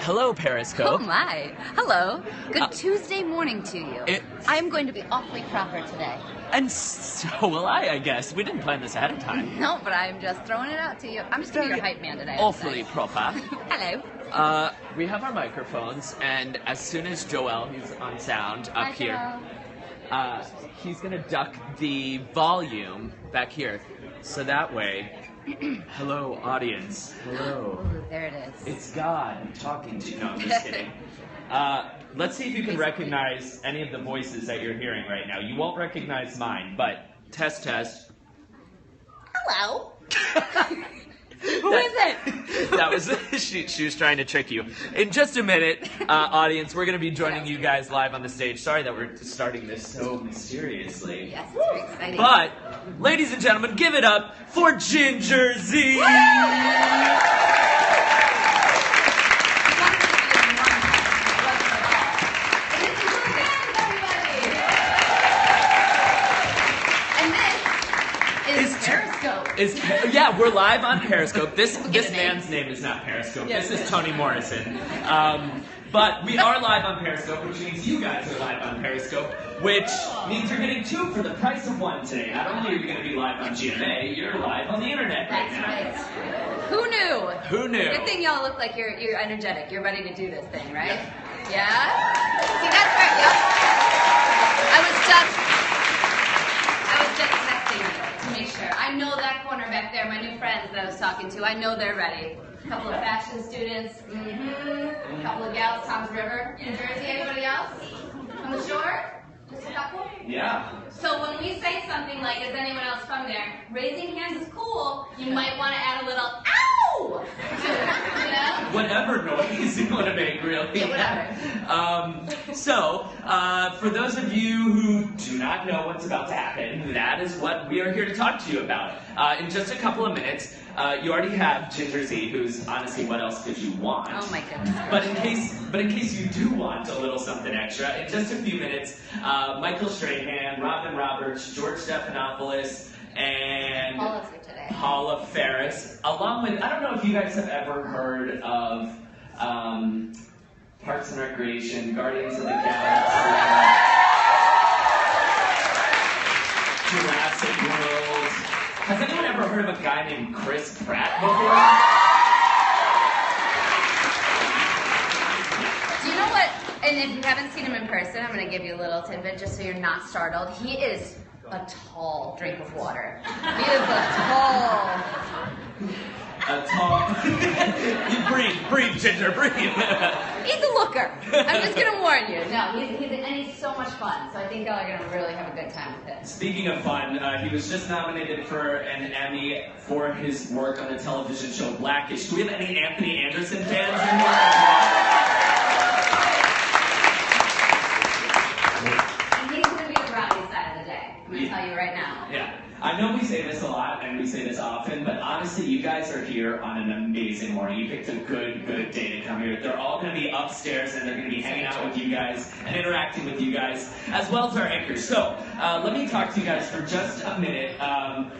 Hello, Periscope. Oh my. Hello. Good Tuesday morning to you. I am going to be awfully proper today. And so will I guess. We didn't plan this ahead of time. No, but I'm just throwing it out to you. I'm just going to be your hype man today. Awfully proper. Hello. We have our microphones, and as soon as Joel, who's on sound up here, he's going to duck the volume back here. So that way, hello, audience. Hello. Ooh, there it is. It's God talking to you. No, I'm just kidding. Let's see if you can recognize any of the voices that you're hearing right now. You won't recognize mine, but test. Hello. Who is it? That was she was trying to trick you. In just a minute, audience, we're going to be joining you guys live on the stage. Sorry that we're starting this so mysteriously. Yes, it's very exciting. But, ladies and gentlemen, give it up for Ginger Z. Yeah, we're live on Periscope. This man's name is not Periscope. Yes, this is Tony Morrison. But we are live on Periscope, which means you guys are live on Periscope, which means you're getting two for the price of one today. Not only are you going to be live on GMA, you're live on the internet right now. That's right. Who knew? Who knew? Good thing y'all look like you're energetic. You're ready to do this thing, right? Yeah? See, that's right. Yep. I was just texting you to make sure. I know that corner back there, my new friends that I was talking to, I know they're ready. A couple of fashion students, a couple of gals, Tom's River, New Jersey, anybody else? On the shore? Just a couple? Yeah. So when we say something like, is anyone else from there, raising hands is cool, you might want to add a little, ow! You know? Whatever noise you want to make, really. Yeah, whatever. For those of you who do not know what's about to happen, that is what we are here to talk to you about. In just a couple of minutes, you already have Ginger Z, who's honestly, what else could you want? Oh my goodness. But in case you do want a little something extra, in just a few minutes, Michael Strahan, Robin Roberts, George Stephanopoulos, and Paula Ferris, along with, I don't know if you guys have ever heard of Parks and Recreation, Guardians of the Galaxy, Jurassic World. Has anyone ever heard of a guy named Chris Pratt before? Do you know what? And if you haven't seen him in person, I'm going to give you a little tidbit just so you're not startled. He is a tall drink of water. He is a tall. You breathe, Ginger, breathe. He's a looker. I'm just going to warn you. No, he's so much fun. So I think y'all are going to really have a good time with it. Speaking of fun, he was just nominated for an Emmy for his work on the television show Blackish. Do we have any Anthony Anderson fans in here? He's going to be the rowdy side of the day. I'm going to tell you right now. Yeah. I know we say this a lot and we say this often, but honestly, you guys are here on an amazing morning. You picked a good day to come here. They're all going to be upstairs and they're going to be hanging out with you guys and interacting with you guys, as well as our anchors. So, let me talk to you guys for just a minute. I'm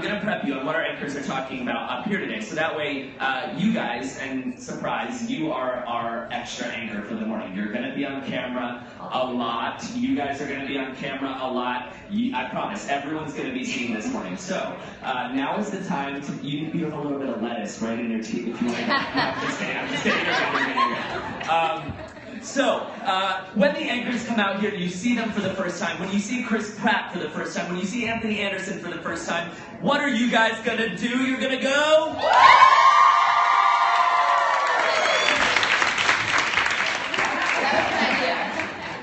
going to prep you on what our anchors are talking about up here today. So that way, you guys, and surprise, you are our extra anchor for the morning. You're going to be on camera a lot. You guys are going to be on camera a lot. I promise, everyone's going to be seen this morning. So, now is the time to, you have a little bit of lettuce right in your teeth if you want to. I'm just kidding. So, when the anchors come out here, you see them for the first time. When you see Chris Pratt for the first time, when you see Anthony Anderson for the first time, what are you guys going to do? You're going to go?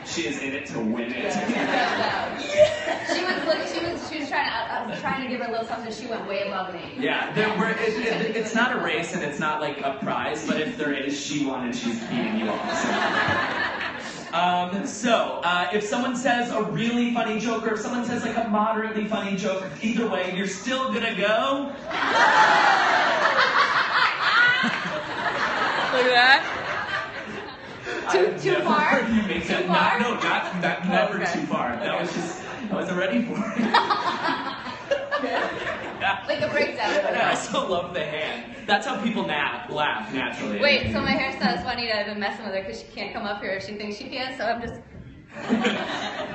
She is in it to win it. She was trying to give her a little something. She went way above me. Yeah, it's not a race and it's not like a prize, but if there is, she won and she's beating you all. So, if someone says a really funny joke or if someone says like a moderately funny joke, either way, you're still gonna go. Look at that. Too far? Too far? No, not never too far. That was just, I wasn't ready for it. Yeah. Like a breakdown. And I also love the hand. That's how people laugh naturally. Wait, so my hairstylist Juanita, I've been messing with her because she can't come up here if she thinks she can, so I'm just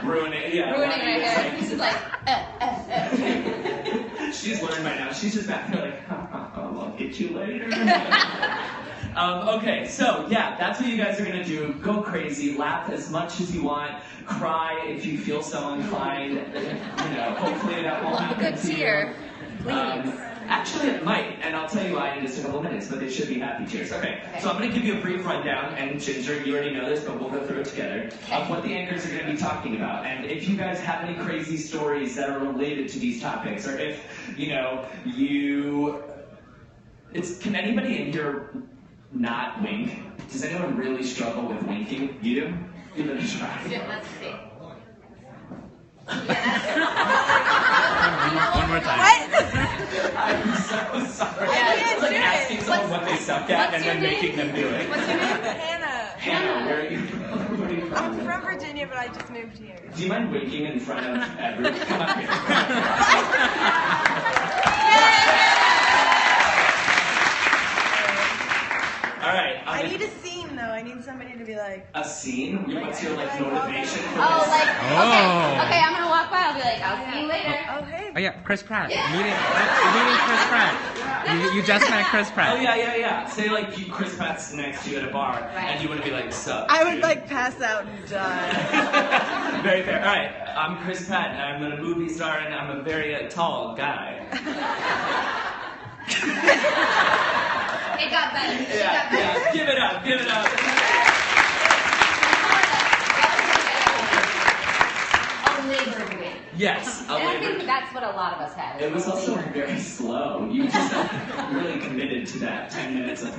ruining her hair. She's like, She's learned by now. She's just back there like, I'll get you later. Okay, so yeah, that's what you guys are gonna do. Go crazy, laugh as much as you want, cry if you feel so inclined. You know, hopefully that won't happen good to tear, you. please. Actually, it might, and I'll tell you why in just a couple minutes, but they should be happy tears. Okay, so I'm going to give you a brief rundown, and Ginger, you already know this, but we'll go through it together, of what the anchors are going to be talking about. And if you guys have any crazy stories that are related to these topics, or if, you know, can anybody in here not wink? Does anyone really struggle with winking? You do? Give it a try. Yeah, let's see. One more time. I'm so sorry. Yeah, It's like do it. asking someone what they suck at and then making them do it. What's your name? Hannah. Hannah, where are you from? Where are you I'm from? from Virginia, but I just moved here. Do you mind winking in front of everyone? Come up here. All right. I need a scene, though. I need somebody to be like... A scene? What's your like motivation for Oh, this? like, Oh. okay, I'm gonna walk by, I'll be like, I'll see you later. Oh, hey. Oh yeah, Chris Pratt. Meeting Chris Pratt. You just met Chris Pratt. Oh yeah. Say like Chris Pratt's next to you at a bar, and you want to be like, sup? I would dude? like pass out and die. Very fair. All right, I'm Chris Pratt, and I'm a movie star, and I'm a very tall guy. It got better. It got Yeah, better. yeah. Give it up. Give it up. A labored win. Yes, a And I think labor. that's what a lot of us had. It was also very slow. You just really committed to that 10 minutes of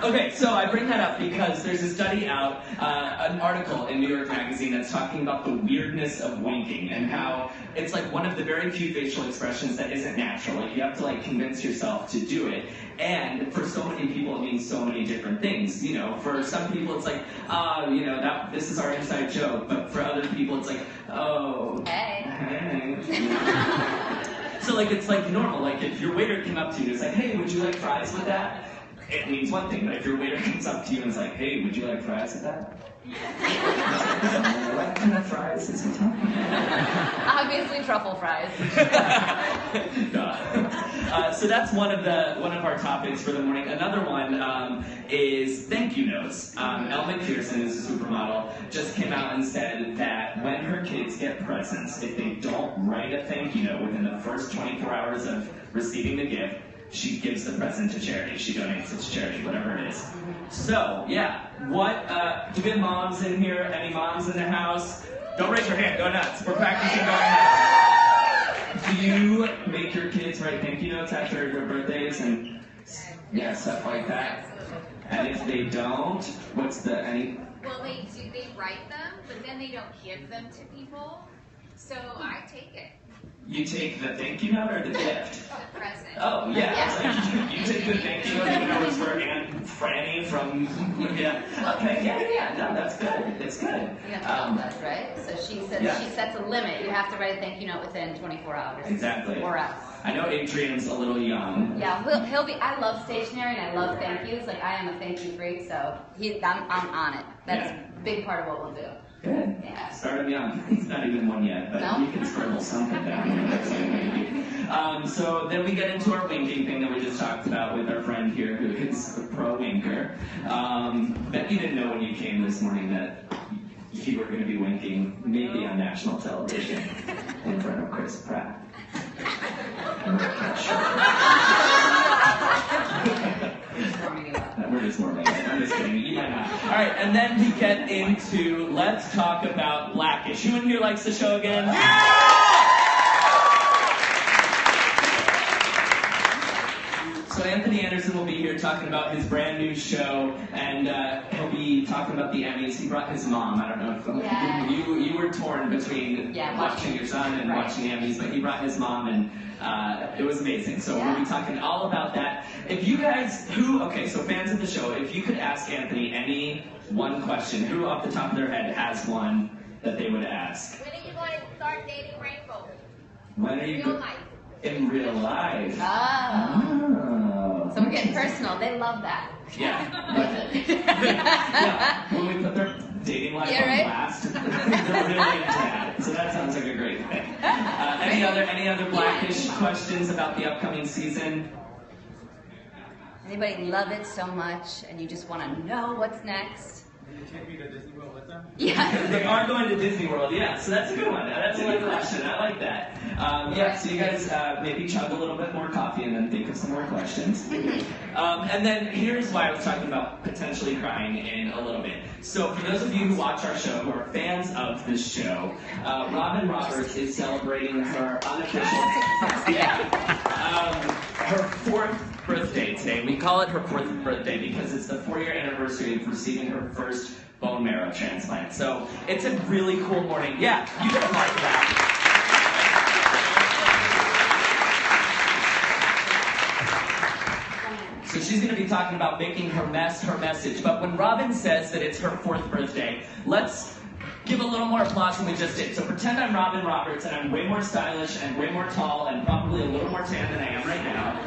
okay, so I bring that up because there's a study out, an article in New York Magazine that's talking about the weirdness of winking and how it's like one of the very few facial expressions that isn't natural. Like you have to like convince yourself to do it. And for so many people, it means so many different things. You know, for some people, it's like, you know, this is our inside joke. But for other people, it's like, oh, Hey. So like it's like normal. Like if your waiter came up to you and is like, hey, would you like fries with that? It means one thing, but if your waiter comes up to you and is like, hey, would you like fries with that? What kind of fries is he talking about? Obviously truffle fries. So that's one of our topics for the morning. Another one is thank you notes. Elle McPherson, who's a supermodel, just came out and said that when her kids get presents, if they don't write a thank you note within the first 24 hours of receiving the gift, she gives the present to charity. She donates it to charity, whatever it is. So, yeah, do we have moms in here? Any moms in the house? Don't raise your hand, go nuts. We're practicing going nuts. Do you make your kids write thank you notes after their birthdays and stuff like that? And if they don't, what's any? Well, they write them, but then they don't give them to people. So I take it. You take the thank you note or the gift? The present. Oh, yeah. It's like you take the thank you note, even though it's for Aunt Franny from, Okay, yeah. No, that's good. It's good. Does, right? So she says she sets a limit. You have to write a thank you note within 24 hours. Exactly. Or else. I know Adrian's a little young. Yeah, he'll be. I love stationery and I love thank yous. Like I am a thank you freak, so I'm on it. That's a big part of what we'll do. Good. Yeah. Start him young. He's not even one yet, but you can scribble something down. So then we get into our winking thing that we just talked about with our friend here who is a pro winker. Bet you didn't know when you came this morning that you were going to be winking maybe on national television in front of Chris Pratt. We're just warming up. I'm just kidding. You might not. All right, and then we get into let's talk about Blackish. Who in here likes the show again? So Anthony Anderson will be here talking about his brand new show, and he'll be talking about the Emmys. He brought his mom. I don't know if you were torn between watching your son and watching the Emmys, but he brought his mom, and it was amazing. So we'll be talking all about that. If you guys, so fans of the show, if you could ask Anthony any one question, who off the top of their head has one that they would ask? When are you going start dating Rainbow? When are you Real life. in real life? Oh. So we're getting personal. They love that. Yeah. Yeah. When we put their dating life Yeah, on right? blast, they're really into that. So that sounds like a great thing. Any other Blackish questions about the upcoming season? Anybody love it so much and you just want to know what's next? Did you take me to Disney World with them? Yeah. They are going to Disney World, yeah. So that's a good one. That's a good question. I like that. Yeah. So you guys maybe chug a little bit more coffee and then think of some more questions. And then here's why I was talking about potentially crying in a little bit. So for those of you who watch our show, who are fans of this show, Robin Roberts is celebrating her unofficial, her 4th birthday today. We call it her 4th birthday because it's the 4-year anniversary of receiving her first bone marrow transplant. So it's a really cool morning. Yeah, you can like that. So she's going to be talking about making her mess her message. But when Robin says that it's her 4th birthday, let's give a little more applause than we just did. So pretend I'm Robin Roberts and I'm way more stylish and way more tall and probably a little more tan than I am right now.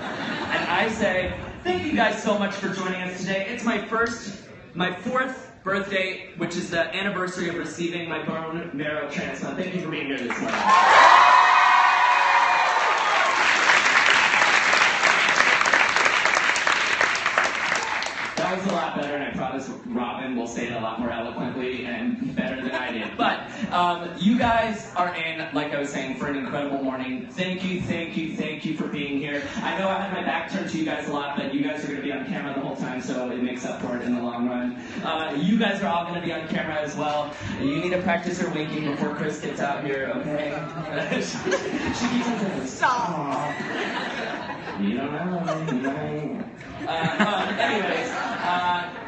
And I say, thank you guys so much for joining us today. It's my 4th birthday, which is the anniversary of receiving my bone marrow transplant. Thank you for being here this morning. That was a lot better, and I promise Robin will say it a lot more eloquently and better than I did. But you guys are in, like I was saying, for an incredible morning. Thank you for being here. I know I had my back turned to you guys a lot, but you guys are going to be on camera the whole time, so it makes up for it in the long run. You guys are all going to be on camera as well. You need to practice your winking before Chris gets out here, okay? She keeps on saying, stop. You don't know. Anyways,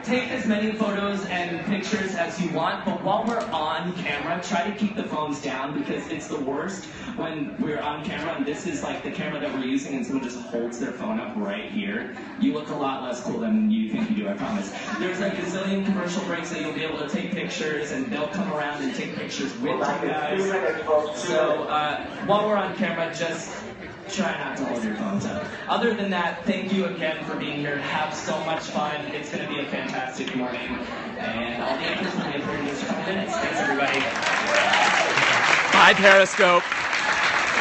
take as many photos and pictures as you want, but while we're on camera, try to keep the phones down because it's the worst when we're on camera and this is like the camera that we're using and someone just holds their phone up right here. You look a lot less cool than you think you do, I promise. There's like a zillion commercial breaks that you'll be able to take pictures and they'll come around and take pictures with you guys. So while we're on camera, just try not to hold your phones up. Other than that, thank you again for being here. Have so much fun. It's going to be a fantastic morning. And all the answers will be in 30 minutes. Thanks, everybody. Bye, Periscope.